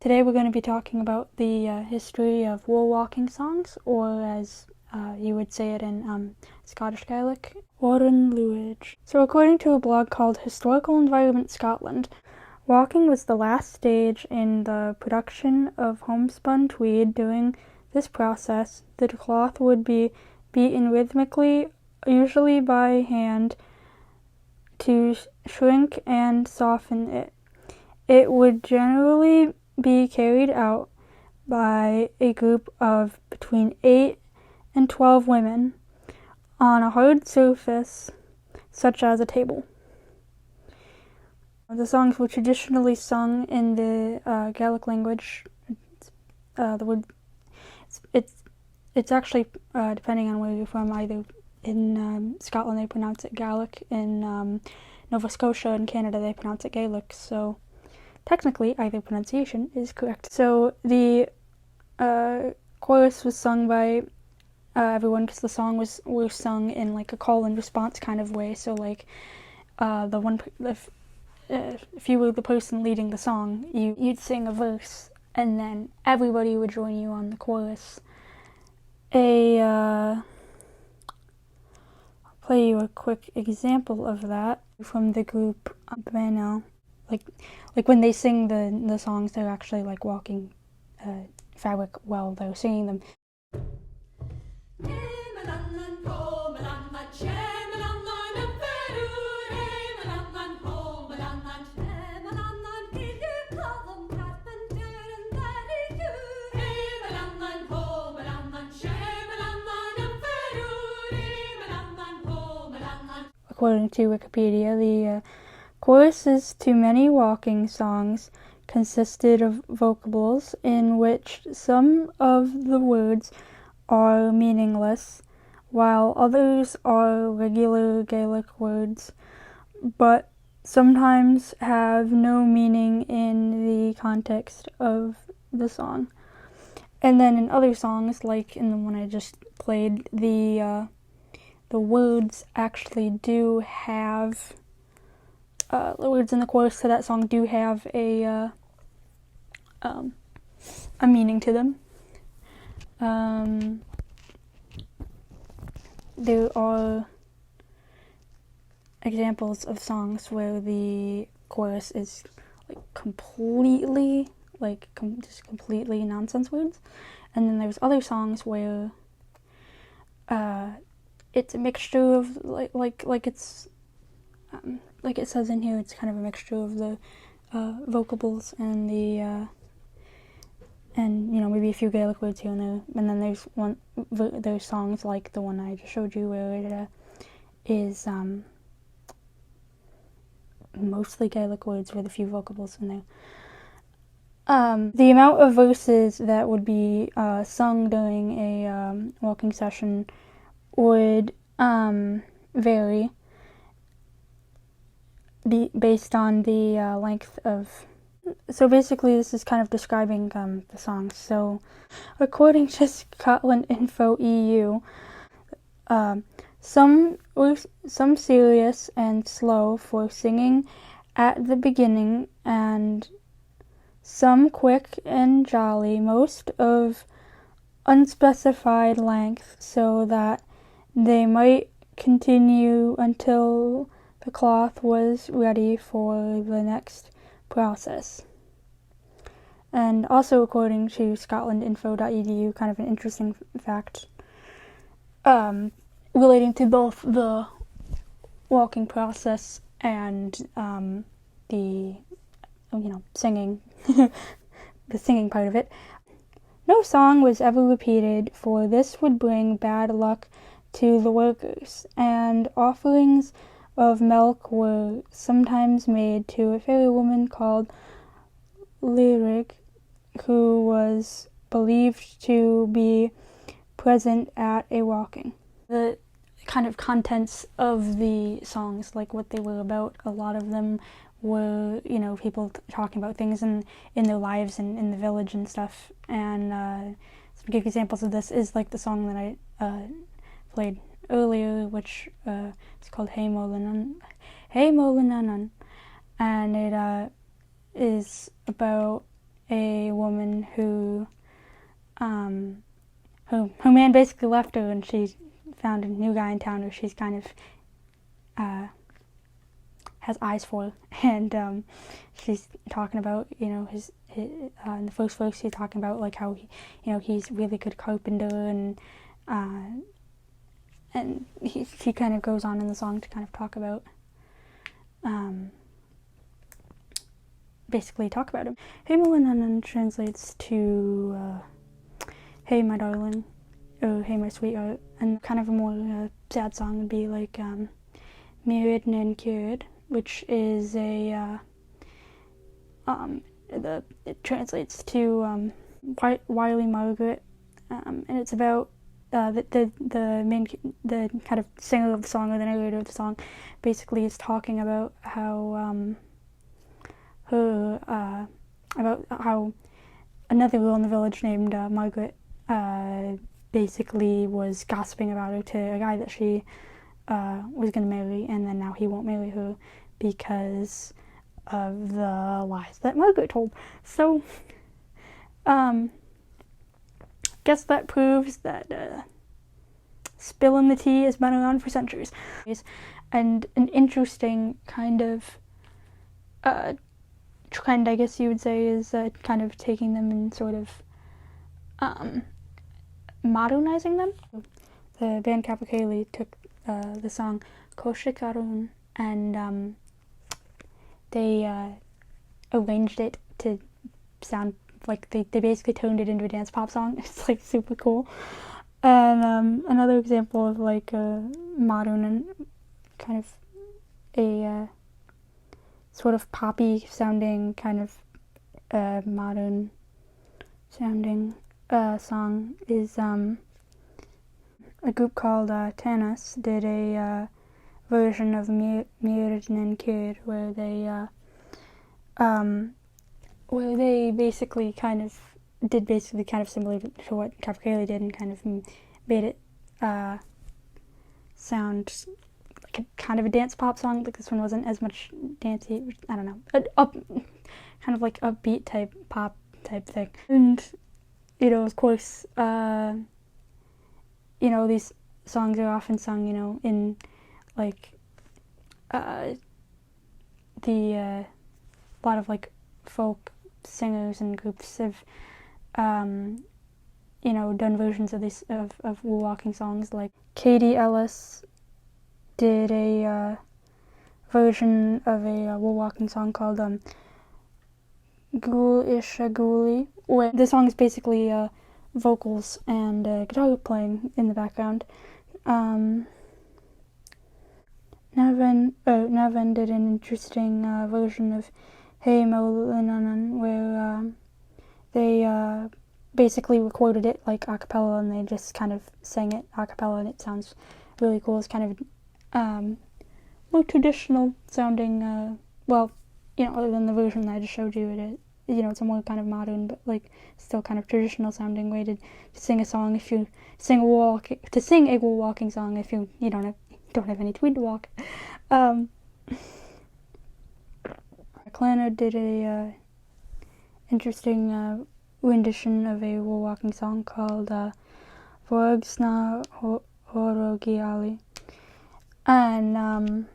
Today we're going to be talking about the history of wool walking songs, or as you would say it in Scottish Gaelic, Oran Luid. So according to a blog called Historical Environment Scotland, walking was the last stage in the production of homespun tweed. During this process, the cloth would be beaten rhythmically, usually by hand, to shrink and soften it. It would generally be carried out by a group of between 8 and 12 women on a hard surface such as a table. The songs were traditionally sung in the Gaelic language. It's actually depending on where you're from. Either in Scotland they pronounce it Gaelic, in Nova Scotia and Canada they pronounce it Gaelic. So technically, either pronunciation is correct. So the chorus was sung by everyone, because the song was sung in like a call and response kind of way. So like if you were the person leading the song, you'd sing a verse, and then everybody would join you on the chorus. I'll play you a quick example of that from the group Bano. Like when they sing the songs, they're actually like walking fabric while they're singing them. According to Wikipedia, the choruses to many walking songs consisted of vocables in which some of the words are meaningless, while others are regular Gaelic words, but sometimes have no meaning in the context of the song. And then in other songs, like in the one I just played, the words actually do have the words in the chorus to that song do have a meaning to them. There are examples of songs where the chorus is completely nonsense words, and then there's other songs where it's a mixture of like it says in here, it's kind of a mixture of the vocables and the and maybe a few Gaelic words here and there. And then there's songs like the one I just showed you where it is mostly Gaelic words with a few vocables in there. The amount of verses that would be sung during a walking session would vary based on the length of. So basically, this is kind of describing the songs. So, according to Scotlandinfo.eu, some were serious and slow for singing at the beginning, and some quick and jolly, most of unspecified length, so that they might continue until the cloth was ready for the next process. And also, according to Scotlandinfo.eu, kind of an interesting fact relating to both the walking process and the singing, the singing part of it. No song was ever repeated, for this would bring bad luck to the workers, and offerings of milk were sometimes made to a fairy woman called Lyrig, who was believed to be present at a walking. The kind of contents of the songs, like what they were about, a lot of them were, people talking about things in their lives and in the village and stuff. And some good examples of this is like the song that I played earlier, which is called Hey Molanan, and it is about a woman who her man basically left her, and she found a new guy in town who she's kind of has eyes for, and she's talking about, you know, his in the first verse she's talking about like how he, you know, he's really good carpenter, and she kind of goes on in the song to kind of talk about basically talk about him. Hey Melanin translates to hey my darling, or hey my sweetheart, and kind of a more sad song would be like Mirrored and Cured, which is a it translates to Wiley Margaret, and it's about the kind of singer of the song, or the narrator of the song, basically is talking about how about how another girl in the village named Margaret basically was gossiping about her to a guy that she was going to marry, and then now he won't marry her because of the lies that Margaret told. So, guess that proves that spilling the tea has been around for centuries. And an interesting kind of trend, I guess you would say, is kind of taking them and sort of modernizing them. The band Capercaillie took the song Koshikarun, and they arranged it to sound like they basically turned it into a dance pop song. It's like super cool. And another example of like modern and kind of a sort of poppy sounding, kind of modern sounding song is a group called Tanis did a version of Mirrored and Cured, where they basically kind of similar to what Capercaillie did, and kind of made it sound like a kind of a dance pop song. Like this one wasn't as much dancey, I don't know, kind of like upbeat type pop type thing. And you know, of course, you know, these songs are often sung, you know, in like a lot of like folk singers and groups have you know, done versions of this of Waulking songs. Like Katie Ellis did a version of a Waulking song called Ghoul Isha Ghoulie, where the song is basically vocals and guitar playing in the background. Navan did an interesting version of Hey Molanan, where they basically recorded it like a cappella, and they just kind of sang it a cappella, and it sounds really cool. It's kind of more traditional sounding, well, you know, other than the version that I just showed you, you know, it's a more kind of modern, but like still kind of traditional sounding way to sing a song. If you sing a Waulking song, if you don't have any tweed to walk. Outlander did a interesting rendition of a Waulking song called Vorgsna Horogiali, and